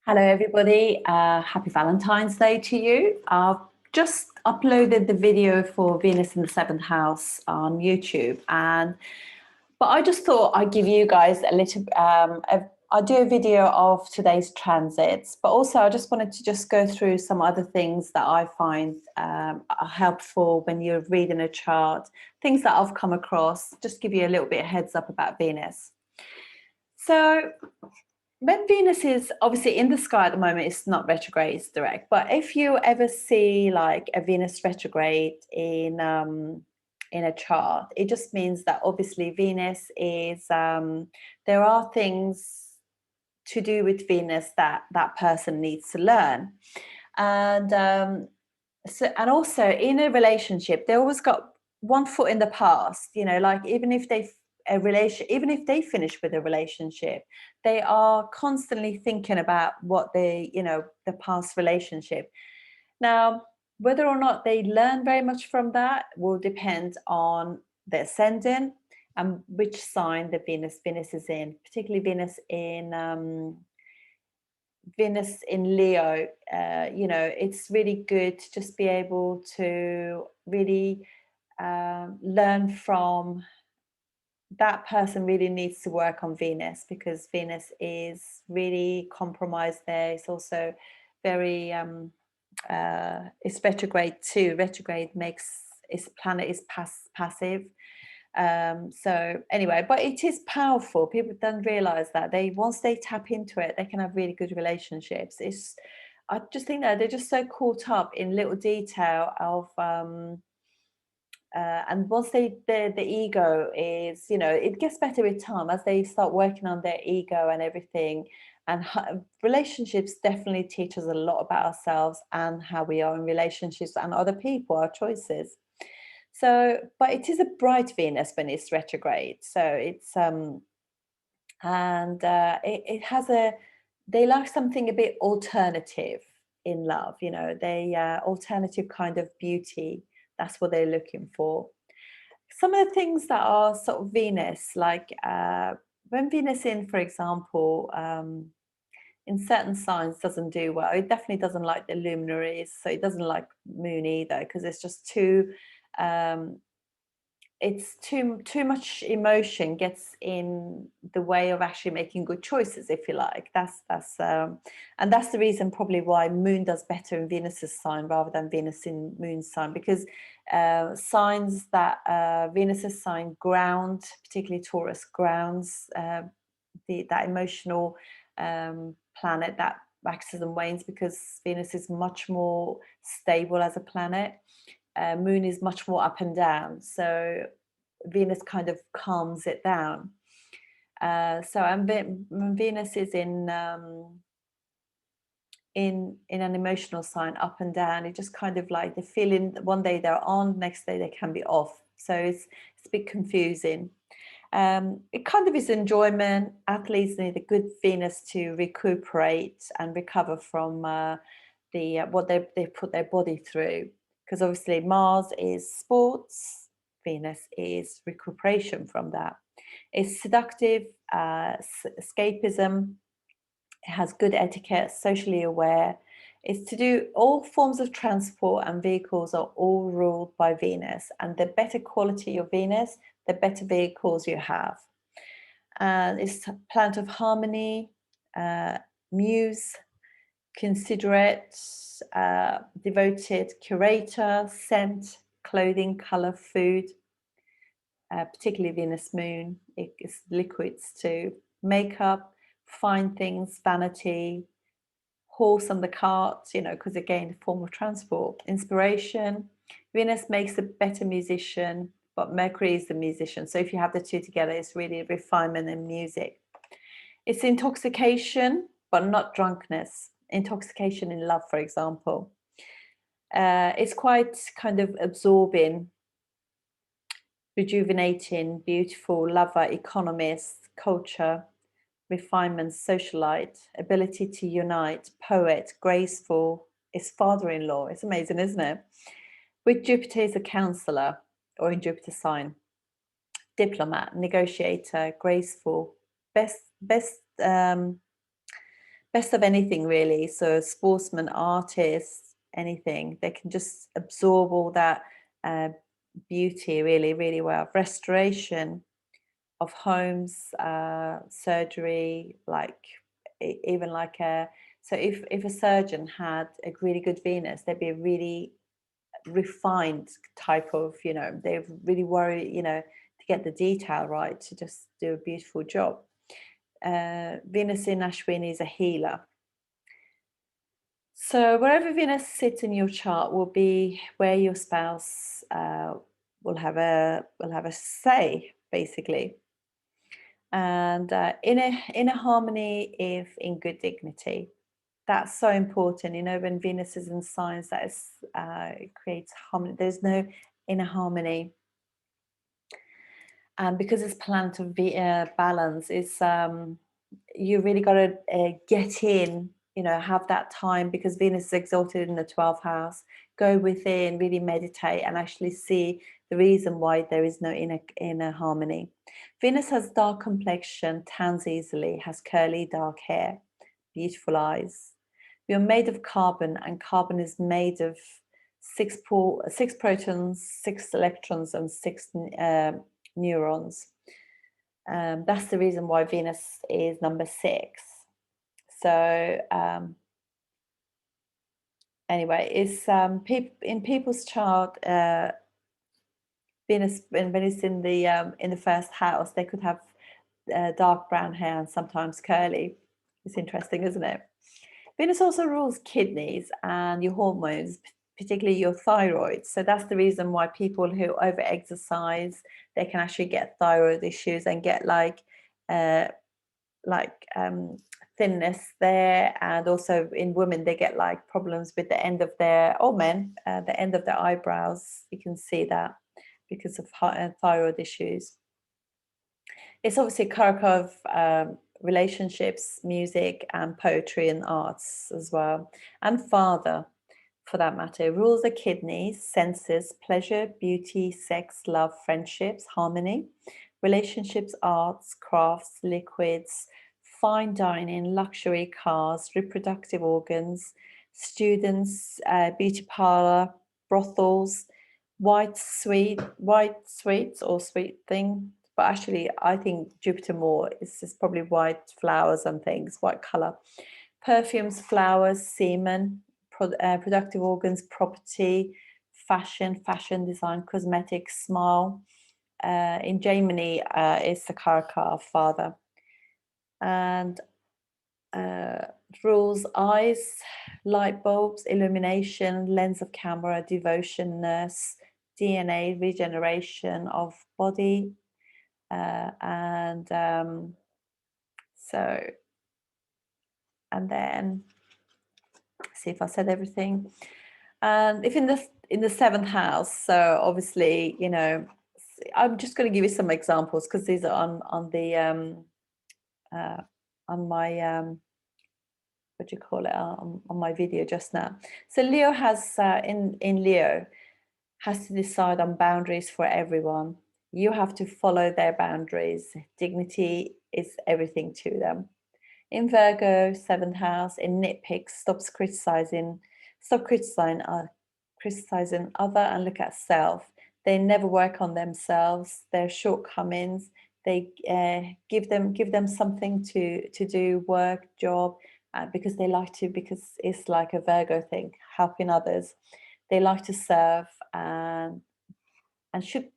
Hello, everybody. Happy Valentine's Day to you. I've just uploaded the video for Venus in the Seventh House on YouTube, but I just thought I'd give you guys a little. I'll do a video of today's transits, but also I just wanted to just go through some other things that I find are helpful when you're reading a chart, things that I've come across. Just give you a little bit of heads up about Venus. So, when Venus is obviously in the sky at the moment, it's not retrograde, it's direct. But if you ever see like a Venus retrograde in a chart, it just means that obviously Venus is there are things to do with Venus that that person needs to learn, and and also in a relationship, they always got one foot in the past. You know, like even if even if they finish with a relationship, they are constantly thinking about what the past relationship. Now, whether or not they learn very much from that will depend on the ascendant and which sign the Venus is in, particularly Venus in Leo. It's really good to just be able to really learn from that person. Really needs to work on Venus because Venus is really compromised there. It's also very it's retrograde too. Retrograde makes its planet is passive. So anyway, but it is powerful. People don't realize that once they tap into it, they can have really good relationships. I just think that they're just so caught up in little detail of and once the ego is, it gets better with time as they start working on their ego and everything. And relationships definitely teach us a lot about ourselves and how we are in relationships and other people, our choices. So, but it is a bright Venus when it's retrograde. So it's it has they like something a bit alternative in love. They alternative kind of beauty. That's what they're looking for. Some of the things that are sort of Venus, like when Venus in, for example, in certain signs doesn't do well. It definitely doesn't like the luminaries, so it doesn't like Moon either because it's just too. It's too much emotion gets in the way of actually making good choices, if you like. And that's the reason probably why Moon does better in Venus's sign rather than Venus in Moon's sign, because signs that Venus's sign ground, particularly Taurus, grounds that emotional planet that waxes and wanes, because Venus is much more stable as a planet. Moon is much more up and down, so Venus kind of calms it down. When Venus is in an emotional sign, up and down, it just kind of like the feeling. One day they're on, next day they can be off. So it's a bit confusing. It kind of is enjoyment. Athletes need a good Venus to recuperate and recover from what they put their body through. Because obviously Mars is sports, Venus is recuperation from that. It's seductive, escapism. It has good etiquette, socially aware. It's to do all forms of transport and vehicles are all ruled by Venus. And the better quality your Venus, the better vehicles you have. And it's a planet of harmony, muse, considerate, devoted, curator, scent, clothing, color, food, particularly Venus Moon. It's liquids too, makeup, fine things, vanity, horse on the cart, because again, form of transport, inspiration. Venus makes a better musician, but Mercury is the musician. So if you have the two together, it's really refinement and music. It's intoxication, but not drunkenness. Intoxication in love, for example. It's quite kind of absorbing, rejuvenating, beautiful, lover, economist, culture, refinement, socialite, ability to unite, poet, graceful, is father-in-law. It's amazing, isn't it? With Jupiter is a counselor, or in Jupiter's sign. Diplomat, negotiator, graceful, best best of anything really. So sportsmen, artists, anything, they can just absorb all that uh, beauty really, really well. Restoration of homes, surgery, like even like a, so if a surgeon had a really good Venus, they'd be a really refined type of, they really worry, to get the detail right, to just do a beautiful job. Venus in Ashwini is a healer. So wherever Venus sits in your chart will be where your spouse will have a say, basically. And in a harmony, if in good dignity. That's so important. When Venus is in signs, that is it creates harmony. There's no inner harmony. And because it's planet of balance, it's you really got to get in, have that time, because Venus is exalted in the 12th house. Go within, really meditate, and actually see the reason why there is no inner harmony. Venus has dark complexion, tans easily, has curly dark hair, beautiful eyes. We are made of carbon, and carbon is made of six protons, 6 electrons, and 6 neurons. That's the reason why Venus is number 6. So anyway, it's in people's chart, Venus, when it's in the first house, they could have dark brown hair and sometimes curly. It's interesting, isn't it? Venus also rules kidneys and your hormones, particularly your thyroid. So that's the reason why people who over-exercise, they can actually get thyroid issues and get thinness there. And also in women, they get like problems with the end of their, or men, the end of their eyebrows. You can see that because of thyroid issues. It's obviously a karaka of relationships, music, and poetry and arts as well. And father, for that matter, rules the kidneys, senses, pleasure, beauty, sex, love, friendships, harmony, relationships, arts, crafts, liquids, fine dining, luxury cars, reproductive organs, students, beauty parlor, brothels, white sweets or sweet thing. But actually, I think Jupiter more is probably white flowers and things, white color. Perfumes, flowers, semen, productive organs, property, fashion design, cosmetics, smile. In Germany, it's the Karaka father. And rules eyes, light bulbs, illumination, lens of camera, devotion, nurse, DNA, regeneration of body. And then see if I said everything. And if in the 7th house, so obviously, I'm just going to give you some examples because these are on my what do you call it, on my video just now. So Leo has in Leo has to decide on boundaries for everyone. You have to follow their boundaries. Dignity is everything to them. In Virgo, 7th house, in nitpicks, stop criticizing other and look at self. They never work on themselves, their shortcomings. They give them something to do, work, job, because they like to, because it's like a Virgo thing, helping others. They like to serve and should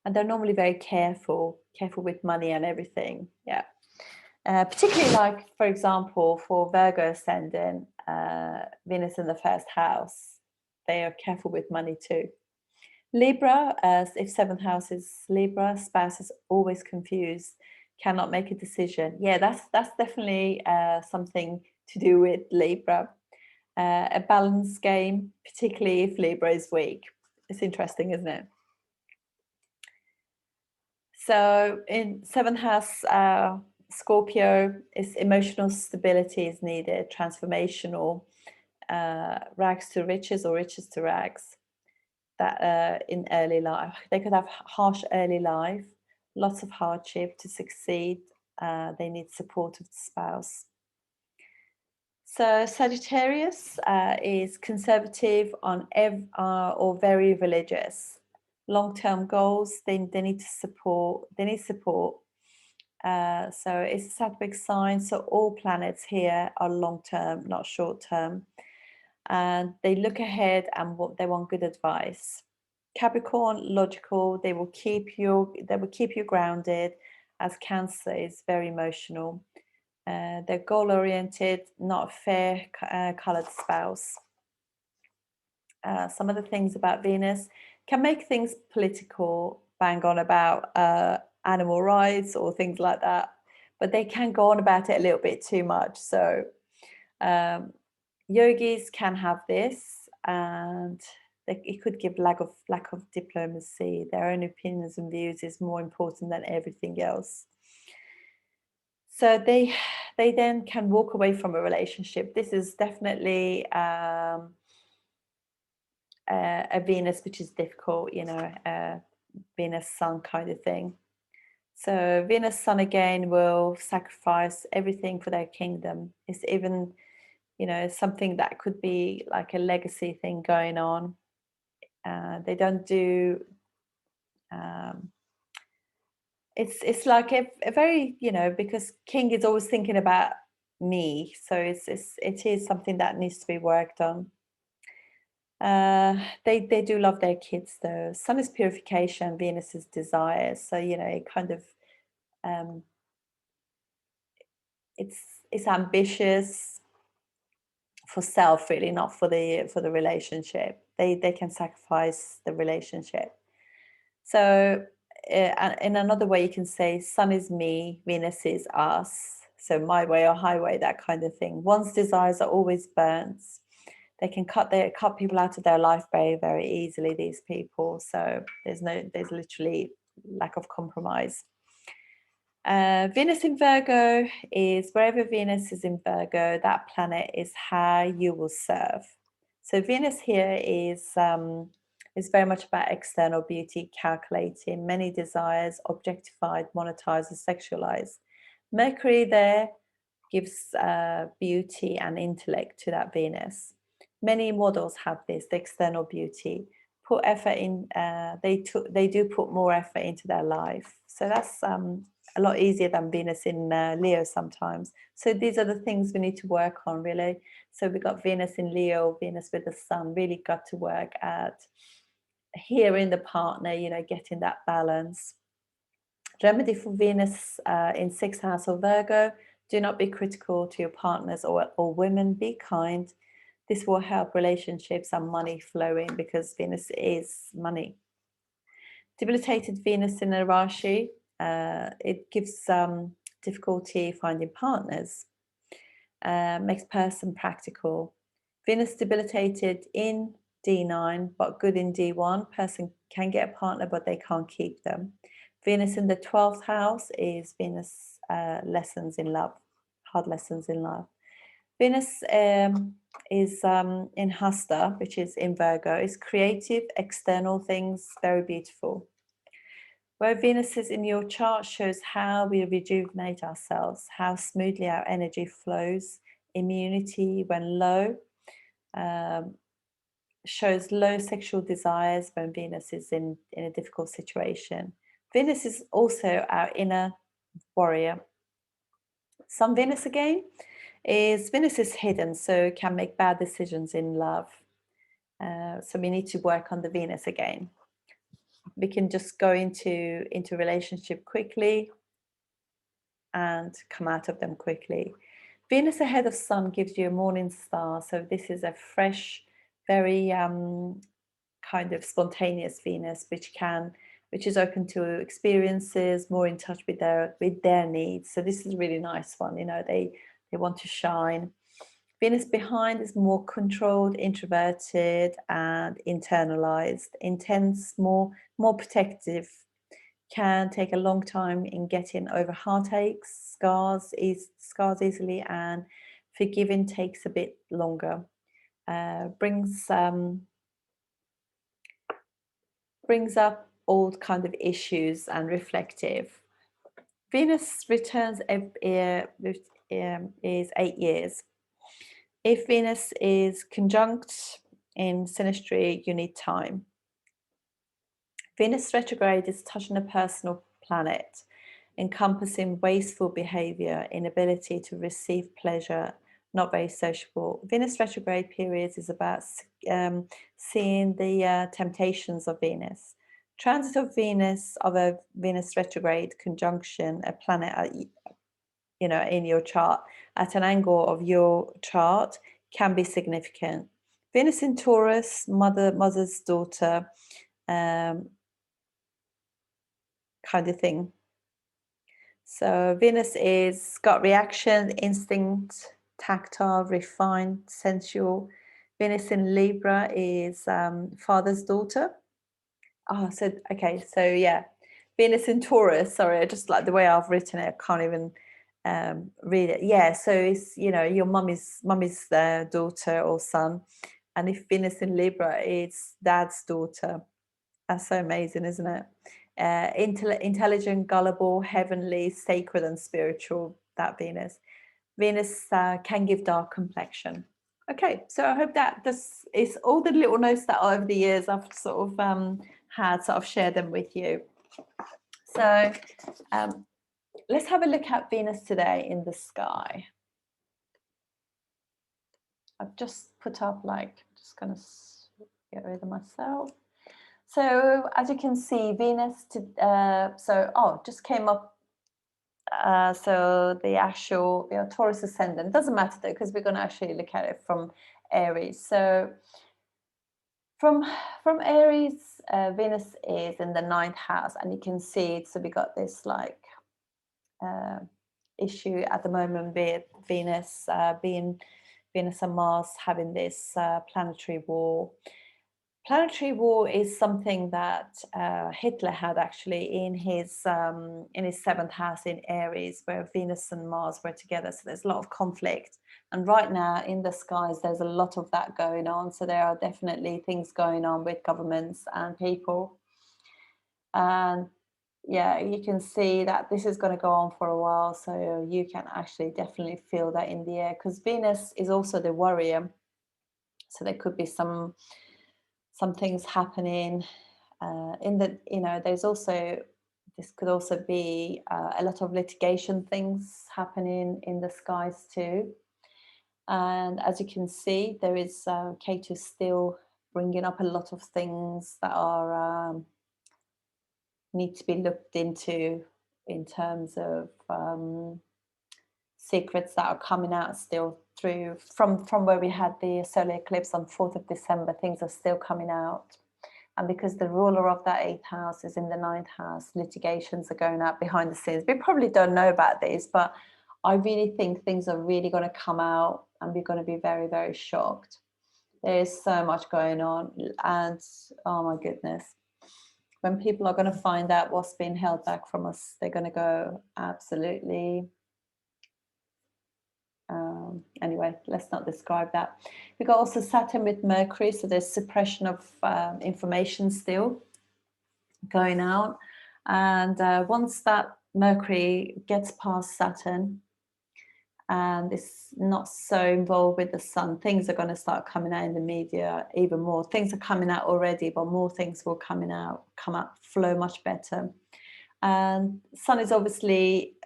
and they're normally very careful with money and everything. Yeah. Particularly, like, for example, for Virgo ascendant, Venus in the 1st house, they are careful with money too. Libra, if 7th house is Libra, spouse is always confused, cannot make a decision. Yeah, that's definitely something to do with Libra. A balance game, particularly if Libra is weak. It's interesting, isn't it? So in 7th house, Scorpio, is emotional stability is needed, transformational, rags to riches or riches to rags. That in early life, they could have harsh early life, lots of hardship to succeed, They need support of the spouse. So Sagittarius is conservative on or very religious. Long-term goals, they need to support. They need support. So it's a Sattvic sign. So all planets here are long-term, not short-term. And they look ahead and they want good advice. Capricorn, logical. They will keep you grounded, as Cancer is very emotional. They're goal-oriented, not a fair colored spouse. Some of the things about Venus can make things political, bang on about animal rights or things like that, but they can go on about it a little bit too much. So yogis can have this, and it could give lack of diplomacy. Their own opinions and views is more important than everything else. So they then can walk away from a relationship. This is definitely a Venus which is difficult, Venus Sun kind of thing. So Venus Sun again will sacrifice everything for their kingdom. It's even, something that could be like a legacy thing going on. They don't do. It's like a very, because king is always thinking about me, so it is something that needs to be worked on. They do love their kids though. Sun is purification, Venus is desire. So it kind of it's ambitious for self, really, not for the relationship. They can sacrifice the relationship. So in another way, you can say Sun is me, Venus is us. So my way or highway, that kind of thing. One's desires are always burnt. They can cut people out of their life very, very easily, these people. So there's literally lack of compromise. Venus in Virgo is wherever Venus is in Virgo, that planet is how you will serve. So Venus here is very much about external beauty, calculating many desires, objectified, monetized, and sexualized. Mercury there gives beauty and intellect to that Venus. Many models have this, the external beauty. Put effort in. They do put more effort into their life. So that's a lot easier than Venus in Leo sometimes. So these are the things we need to work on, really. So we got Venus in Leo, Venus with the Sun. Really got to work at hearing the partner. Getting that balance. Remedy for Venus in 6th house of Virgo. Do not be critical to your partners or women. Be kind. This will help relationships and money flowing, because Venus is money. Debilitated Venus in a Rashi, it gives difficulty finding partners, makes person practical. Venus debilitated in D9 but good in D1. Person can get a partner but they can't keep them. Venus in the 12th house is Venus lessons in love, hard lessons in love. Venus is in Hasta, which is in Virgo, is creative, external things, very beautiful. Where Venus is in your chart shows how we rejuvenate ourselves, how smoothly our energy flows. Immunity when low, shows low sexual desires when Venus is in a difficult situation. Venus is also our inner warrior. Some Venus again Venus is hidden, so can make bad decisions in love. So we need to work on the Venus again. We can just go into relationship quickly and come out of them quickly. Venus ahead of Sun gives you a morning star. So this is a fresh, very kind of spontaneous Venus, which is open to experiences, more in touch with their needs. So this is a really nice one. They want to shine. Venus behind is more controlled, introverted, and internalized, intense, more protective. Can take a long time in getting over heartaches, scars easily, and forgiving takes a bit longer. Brings up old kind of issues and reflective. Venus returns every year, is 8 years. If Venus is conjunct in synastry, you need time. Venus retrograde is touching a personal planet, encompassing wasteful behavior, inability to receive pleasure, not very sociable. Venus retrograde periods is about seeing the temptations of Venus. Transit of Venus, of a Venus retrograde conjunction, a planet at, in your chart at an angle of your chart can be significant. Venus in Taurus, mother's daughter, kind of thing. So Venus is got reaction, instinct, tactile, refined, sensual. Venus in Libra is father's daughter. Oh, so okay, so yeah, Venus in Taurus. Sorry, I just like the way I've written it. I can't even read it. Yeah, so it's your mummy's daughter or son, and if Venus in Libra, it's dad's daughter. That's so amazing, isn't it? Intelligent, gullible, heavenly, sacred, and spiritual. That Venus. Venus can give dark complexion. Okay, so I hope that this is all the little notes that over the years I've sort of had, sort of shared them with you. So let's have a look at Venus today in the sky. I've just put up just going to get rid of myself. So as you can see, Venus just came up. So the actual Taurus ascendant doesn't matter though, because we're going to actually look at it from Aries. So from Aries, Venus is in the 9th house, and you can see. So we got this issue at the moment with Venus Venus and Mars having this planetary war. Planetary war is something that Hitler had actually in his 7th house in Aries, where Venus and Mars were together. So there's a lot of conflict. And right now in the skies, there's a lot of that going on. So there are definitely things going on with governments and people. And yeah, you can see that this is going to go on for a while. So you can actually definitely feel that in the air, because Venus is also the warrior. So there could be some things happening in the, there's also, this could also be a lot of litigation things happening in the skies too. And as you can see, there is Ketu still bringing up a lot of things that are need to be looked into in terms of secrets that are coming out still through from where we had the solar eclipse on 4th of December. Things are still coming out. And because the ruler of that 8th house is in the 9th house, litigations are going out behind the scenes. We probably don't know about this, but I really think things are really going to come out, and we're going to be very, very shocked. There is so much going on, and oh my goodness, when people are going to find out what's been held back from us, they're going to go absolutely. Anyway, let's not describe that. We've got also Saturn with Mercury, so there's suppression of information still going out. And once that Mercury gets past Saturn and it's not so involved with the sun, things are going to start coming out in the media even more. Things are coming out already, but more things will come out, flow much better. And sun is obviously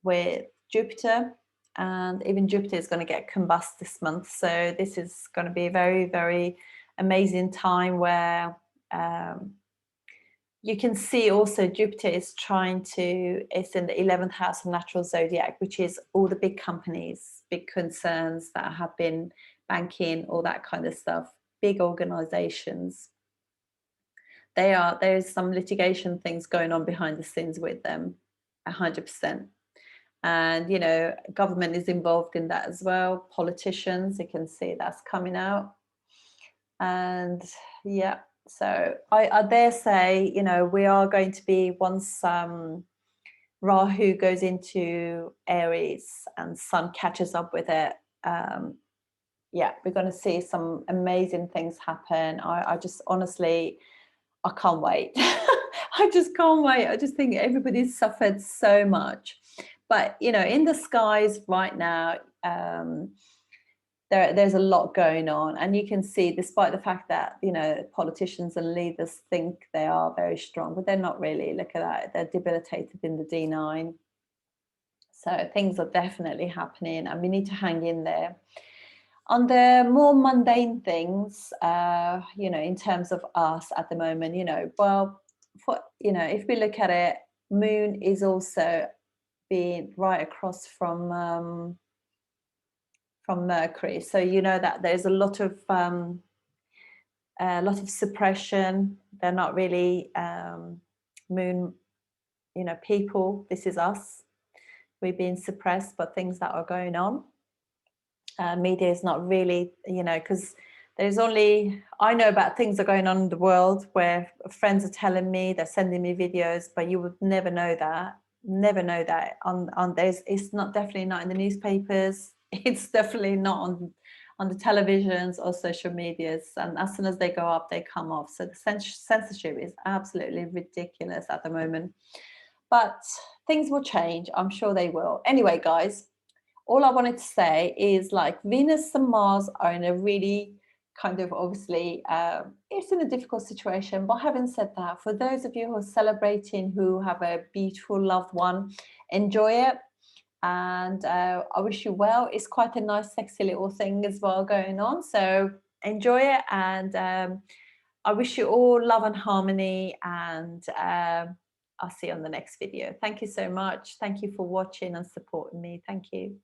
with Jupiter, and even Jupiter is going to get combust this month. So this is going to be a very, very amazing time where you can see also Jupiter is it's in the 11th house of natural zodiac, which is all the big companies, big concerns that have been banking, all that kind of stuff, big organizations. There's some litigation things going on behind the scenes with them, 100%. And government is involved in that as well. Politicians, you can see that's coming out. And yeah, so I dare say, we are going to be, once Rahu goes into Aries and Sun catches up with it, yeah, we're going to see some amazing things happen. I just honestly, I can't wait. I just can't wait. I just think everybody's suffered so much. But, you know, in the skies right now, there's a lot going on. And you can see, despite the fact that, you know, politicians and leaders think they are very strong, but they're not really. Look at that. They're debilitated in the D9. So things are definitely happening and we need to hang in there. On the more mundane things, you know, in terms of us at the moment, you know, well, for, you know, if we look at it, Moon is also being right across from Mercury. So you know that there's a lot of suppression. They're not really Moon, you know, people. This is us. We're being suppressed by things that are going on. Media is not really, you know, because there's only, I know about things that are going on in the world where friends are telling me, they're sending me videos, but you would never know that on there's, it's not, definitely not in the newspapers. It's definitely not on the televisions or social medias, and as soon as they go up, they come off. So the censorship is absolutely ridiculous at the moment, but things will change. I'm sure they will. Anyway, guys, all I wanted to say is, like, Venus and Mars are in a really kind of, obviously, it's in a difficult situation. But having said that, for those of you who are celebrating, who have a beautiful loved one, enjoy it. And I wish you well. It's quite a nice, sexy little thing as well going on. So enjoy it. And I wish you all love and harmony. And I'll see you on the next video. Thank you so much. Thank you for watching and supporting me. Thank you.